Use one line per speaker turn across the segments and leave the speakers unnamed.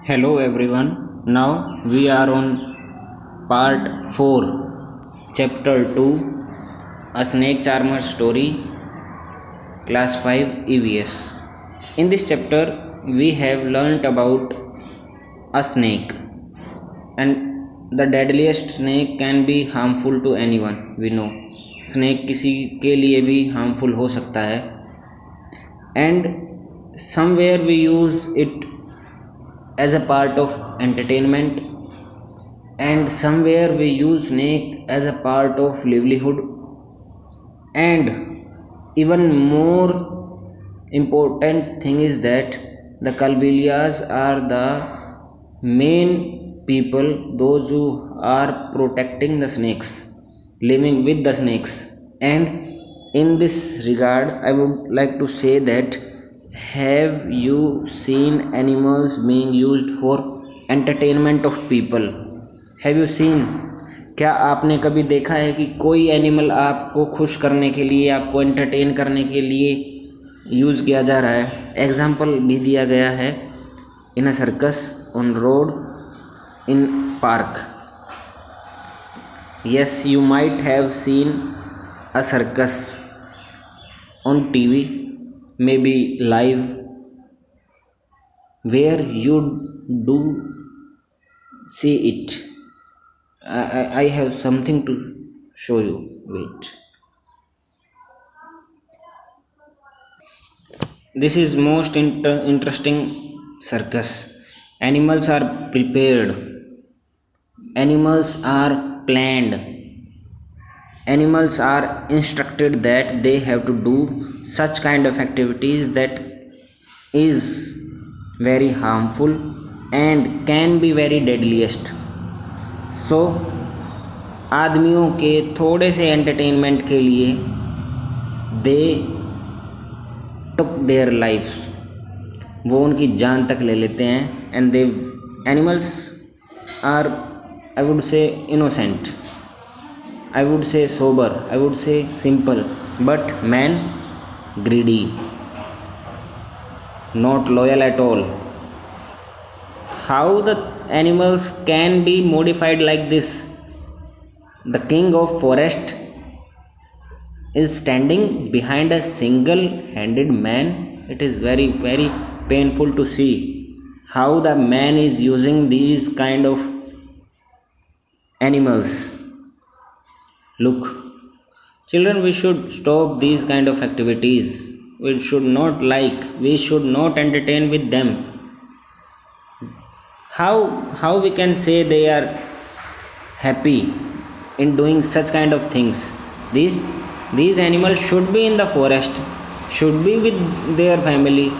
Hello everyone. Now we are on part 4, chapter 2, A Snake Charmer Story, class 5 EVS. In this chapter we have learnt about a snake, and the deadliest snake can be harmful to anyone. We know snake किसी के लिए भी harmful हो सकता है, and somewhere we use it as a part of entertainment, and somewhere we use snake as a part of livelihood, and even more important thing is that the Kalbilias are the main people, those who are protecting the snakes, living with the snakes. And in this regard I would like to say that, have you seen animals being used for entertainment of people? Have you seen, क्या आपने कभी देखा है कि कोई animal आपको खुश करने के लिए, आपको एंटरटेन करने के लिए यूज़ किया जा रहा है? एग्जाम्पल भी दिया गया है, in a circus, on road, in park. Yes, you might have seen a circus on TV, maybe live, where you do see it. I have something to show you. Wait. This is most interesting circus. Animals are prepared. Animals are planned. Animals are instructed that they have to do such kind of activities that is very harmful and can be very deadliest. So आदमियों के थोड़े से entertainment के लिए दे टुक there lives, वो उनकी जान तक ले लेते हैं. And they animals are, I would say, innocent, I would say sober, I would say simple, but man greedy, not loyal at all. How the animals can be modified like this? The king of forest is standing behind a single-handed man. It is very, very painful to see how the man is using these kind of animals. Look, children, we should stop these kind of activities. We should not we should not entertain with them. How we can say they are happy in doing such kind of things? These animals should be in the forest, should be with their family.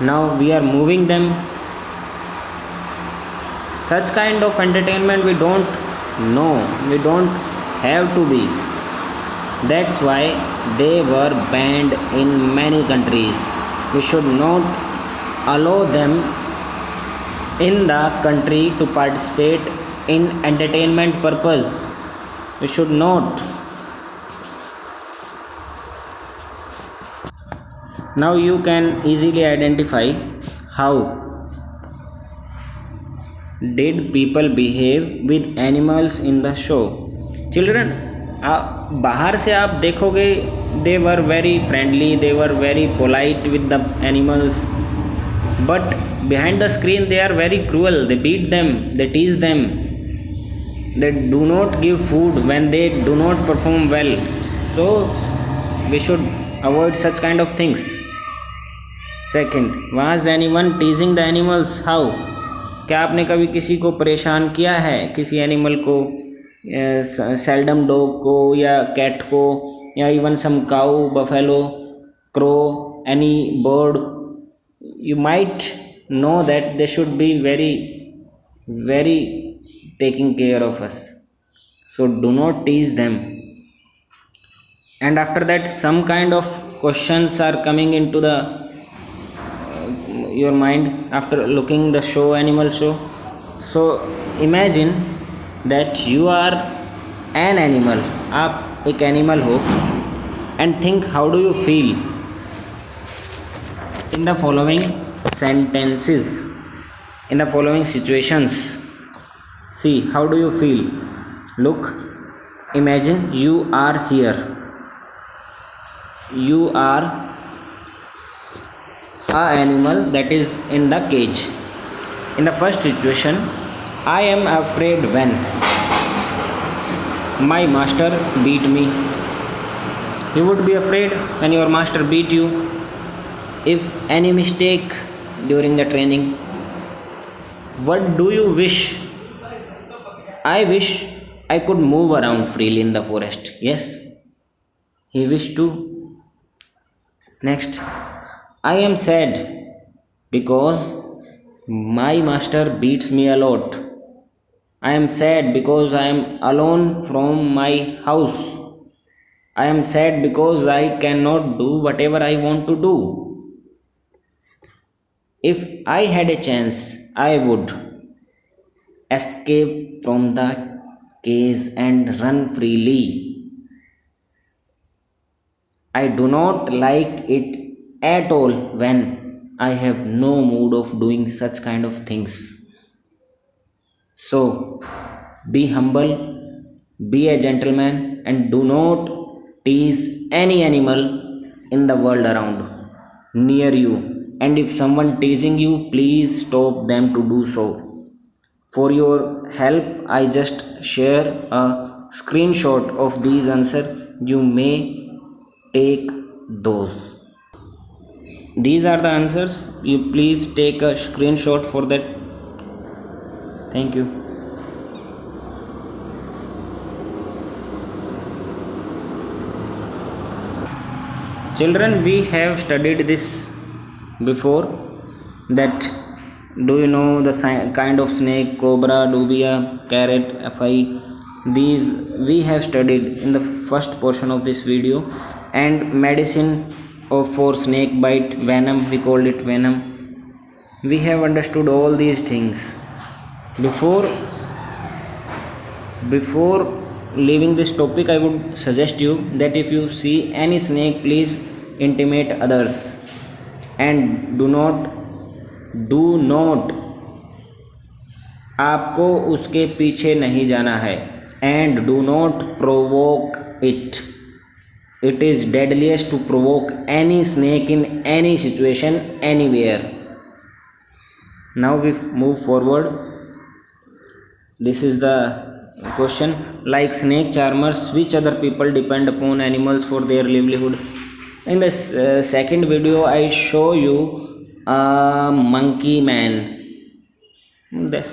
Now we are moving them. Such kind of entertainment we don't know, we don't have to be. That's why they were banned in many countries. We should not allow them in the country to participate in entertainment purpose. We should not. Now you can easily identify how did people behave with animals in the show. Children, बाहर से आप देखोगे, they were very friendly, they were very polite with the animals, but behind the screen they are very cruel. They beat them, they tease them, they do not give food when they do not perform well. So we should avoid such kind of things. Second, was anyone teasing the animals? How? क्या आपने कभी किसी को परेशान किया है, किसी animal को, सेल्डम डॉग को या कैट को, या even some cow, buffalo, crow, any bird? You might know that they should be very, very taking care of us. So do not tease them. And after that, some kind of questions are coming into the your mind after looking the show, animal show. So imagine that you are an animal, आप एक animal हो, and think how do you feel in the following sentences. in the following situations. See, how do you feel? Look, imagine you are here. You are a animal that is in the cage. In the first situation, I am afraid when my master beat me. You would be afraid when your master beat you. If any mistake during the training, what do you wish? I wish I could move around freely in the forest. Yes, he wished to. Next, I am sad because my master beats me a lot. I am sad because I am alone from my house. I am sad because I cannot do whatever I want to do. If I had a chance, I would escape from the cage and run freely. I do not like it at all when I have no mood of doing such kind of things. So, be humble, be a gentleman, and do not tease any animal in the world around near you. And if someone teasing you, please stop them to do so. For your help, I just share a screenshot of these answers. You may take those. These are the answers. You please take a screenshot for that. Thank you. Children, we have studied this before. That do you know the kind of snake? Cobra, dubia, carrot, fi. These we have studied in the first portion of this video. And medicine for snake bite, venom, we called it venom. We have understood all these things. Before leaving this topic, I would suggest you that if you see any snake, please intimate others, and do not आपको उसके पीछे नहीं जाना है, and do not provoke it. It is deadliest to provoke any snake in any situation, anywhere. Now we move forward. This is the question. Like snake charmers, which other people depend upon animals for their livelihood? In the second video, I show you a monkey man. That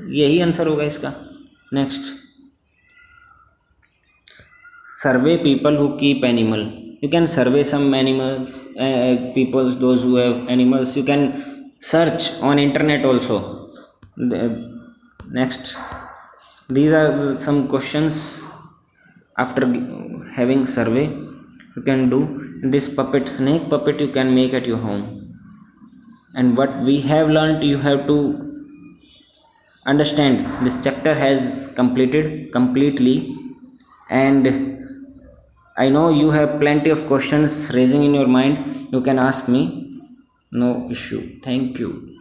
यही answer होगा इसका. Next, survey people who keep animal. You can survey some animals, people, those who have animals. You can search on internet also. Next, these are some questions after having survey you can do. This puppet, snake puppet, you can make at your home. And what we have learnt, you have to understand. This chapter has completed completely, and I know you have plenty of questions raising in your mind. You can ask me, no issue. Thank you.